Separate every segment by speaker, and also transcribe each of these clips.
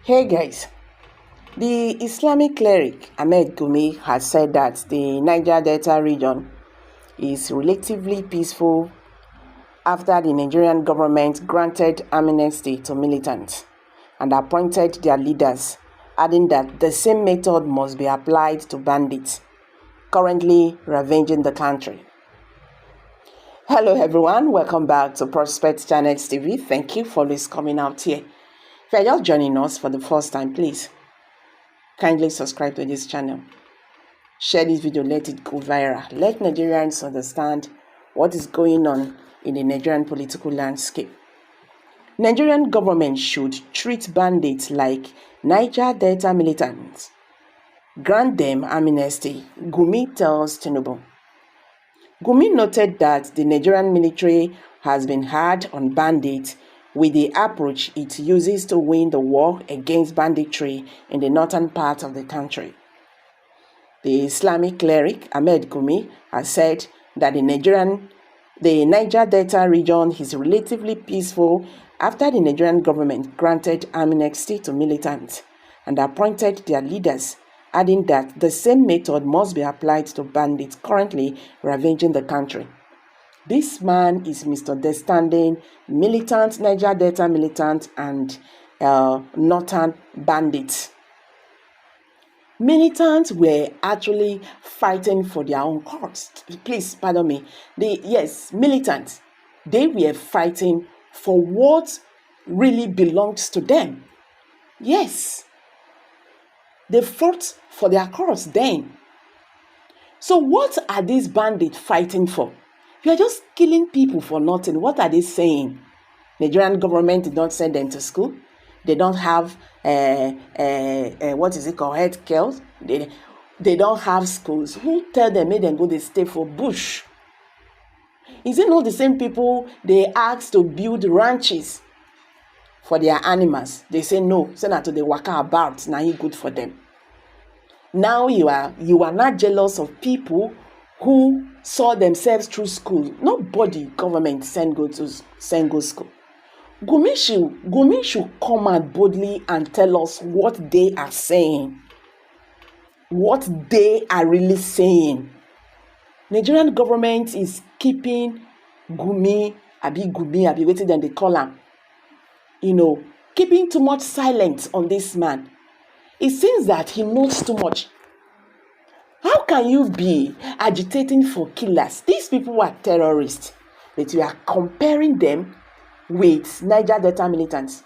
Speaker 1: Hey guys, the Islamic cleric Ahmed Gumi has said that the Niger Delta region is relatively peaceful after the Nigerian government granted amnesty to militants and appointed their leaders, adding that the same method must be applied to bandits currently ravaging the country. Hello everyone, welcome back to Prospect Channels TV. Thank you for always coming out here. If you're just joining us for the first time, please kindly subscribe to this channel. Share this video, let it go viral. Let Nigerians understand what is going on in the Nigerian political landscape. Nigerian government should treat bandits like Niger Delta militants. Grant them amnesty, Gumi tells Tinubu. Gumi noted that the Nigerian military has been hard on bandits with the approach it uses to win the war against banditry in the northern part of the country. The Islamic cleric Ahmed Gumi has said that the Niger Delta region is relatively peaceful after the Nigerian government granted amnesty to militants and appointed their leaders, adding that the same method must be applied to bandits currently ravaging the country. This man is misunderstanding militant, Niger Delta militant, and northern bandits. Militants were actually fighting for their own cause. Please, pardon me. Militants. They were fighting for what really belongs to them. Yes. They fought for their cause then. So what are these bandits fighting for? You are just killing people for nothing. What are they saying? Nigerian government did not send them to school. They don't have health care. They don't have schools. Who tell them make them go they stay for bush? Is it not the same people they asked to build ranches for their animals? They say no. Say not to the waka about. Now you good for them. Now you are not jealous of people who saw themselves through school. Nobody government send go school. Gumi should come out boldly and tell us what they are saying. What they are really saying. Nigerian government is keeping Gumi, waiting than they call him. Keeping too much silence on this man. It seems that he knows too much. How can you be agitating for killers? These people are terrorists, but you are comparing them with Niger Delta militants.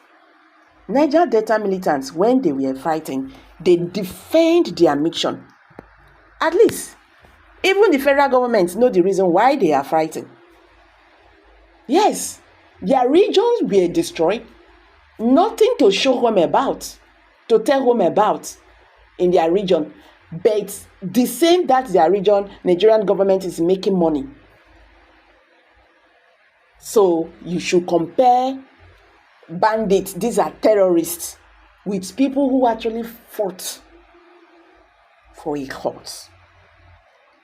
Speaker 1: Niger Delta militants, when they were fighting, they defend their mission. At least, even the federal government know the reason why they are fighting. Yes, their regions were destroyed. Nothing to show home about, to tell home about in their region. But the same that their region, Nigerian government is making money. So you should compare bandits, these are terrorists, with people who actually fought for a cause.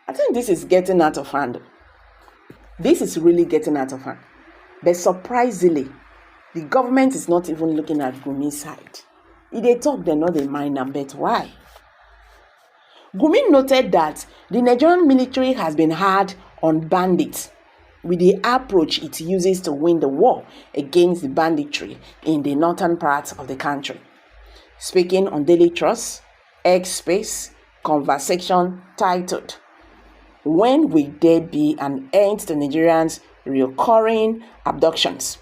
Speaker 1: I think this is getting out of hand. This is really getting out of hand. But surprisingly, the government is not even looking at Gumi's side. If they talk, they know they mind them, but why? Gumi noted that the Nigerian military has been hard on bandits with the approach it uses to win the war against the banditry in the northern part of the country. Speaking on Daily Trust, X Space conversation titled, "When will there be an end to Nigerians' recurring abductions?"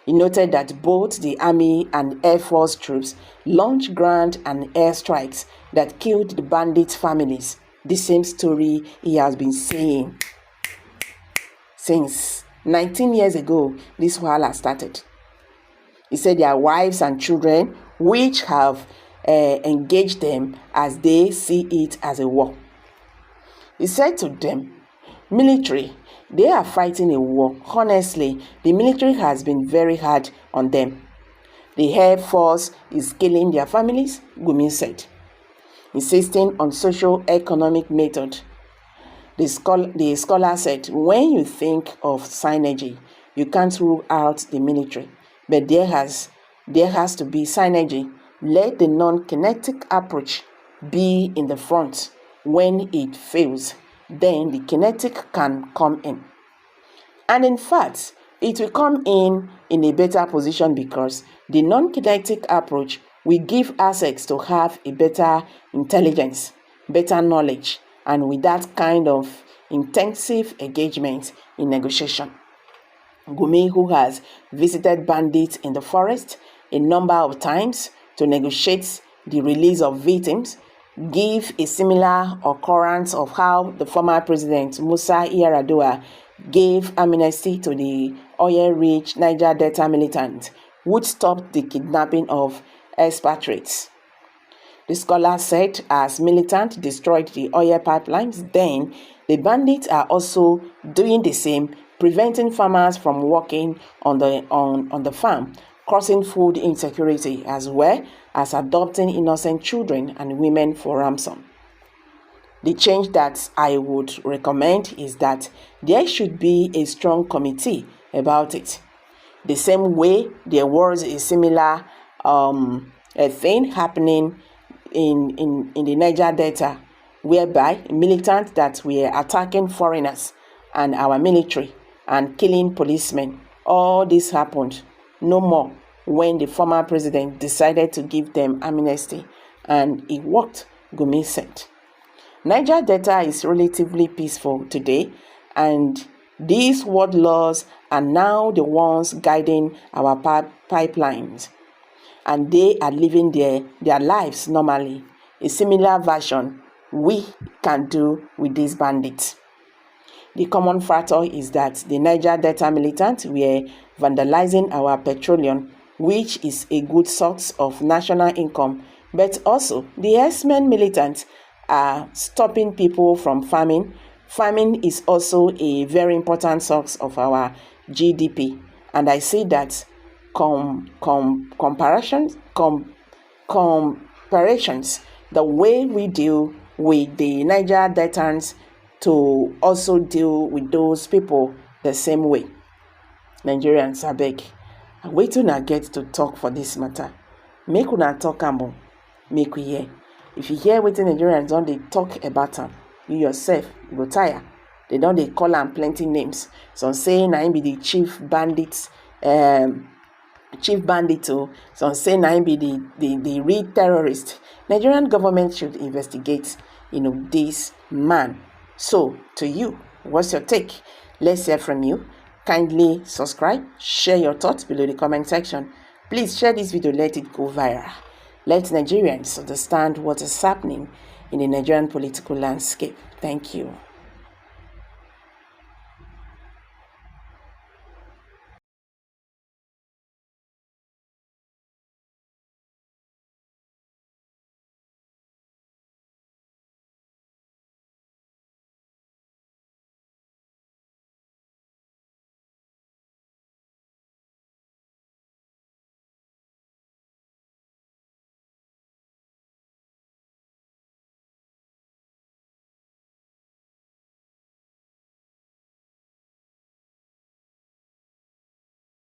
Speaker 1: He noted that both the Army and Air Force troops launched ground and air strikes that killed the bandits' families. The same story he has been saying since 19 years ago. This wahala started. He said their wives and children, which have engaged them as they see it as a war. He said to them, "Military, they are fighting a war. Honestly, the military has been very hard on them. The Air Force is killing their families," Gumi said. Insisting on socio-economic method, the scholar said, "When you think of synergy, you can't rule out the military, but there has to be synergy Let the non-kinetic approach be in the front. When it fails, then the kinetic can come in. And in fact, it will come in a better position because the non-kinetic approach will give access to have a better intelligence, better knowledge, and with that kind of intensive engagement in negotiation. Gumi, who has visited bandits in the forest a number of times to negotiate the release of victims, give a similar occurrence of how the former president Musa Yar'Adua gave amnesty to the oil-rich Niger Delta militants, which stopped the kidnapping of expatriates. The scholar said as militants destroyed the oil pipelines, then the bandits are also doing the same, preventing farmers from working on the farm, causing food insecurity, as well as adopting innocent children and women for ransom. The change that I would recommend is that there should be a strong committee about it. The same way there was a similar thing happening in the Niger Delta, whereby militants that were attacking foreigners and our military and killing policemen. All this happened no more when the former president decided to give them amnesty, and it worked, Gumi said. Niger Delta is relatively peaceful today, and these world laws are now the ones guiding our pipelines, and they are living their lives normally. A similar version we can do with these bandits. The common factor is that the Niger Delta militants were vandalizing our petroleum, which is a good source of national income, but also the X-Men militants are stopping people from farming. Farming is also a very important source of our GDP, and I see that comparisons, the way we deal with the Niger Deltans to also deal with those people the same way. Nigerians, I beg, wait till I get to talk for this matter. Make una talk am, make we hear. If you hear what the Nigerians don't they talk about them, you yourself you go tire. They don't they call them plenty names. Some say na be the chief bandits, some say na be the real terrorist. Nigerian government should investigate, this man. So, to you, what's your take? Let's hear from you. Kindly subscribe, share your thoughts below the comment section. Please share this video, let it go viral. Let Nigerians understand what is happening in the Nigerian political landscape. Thank you.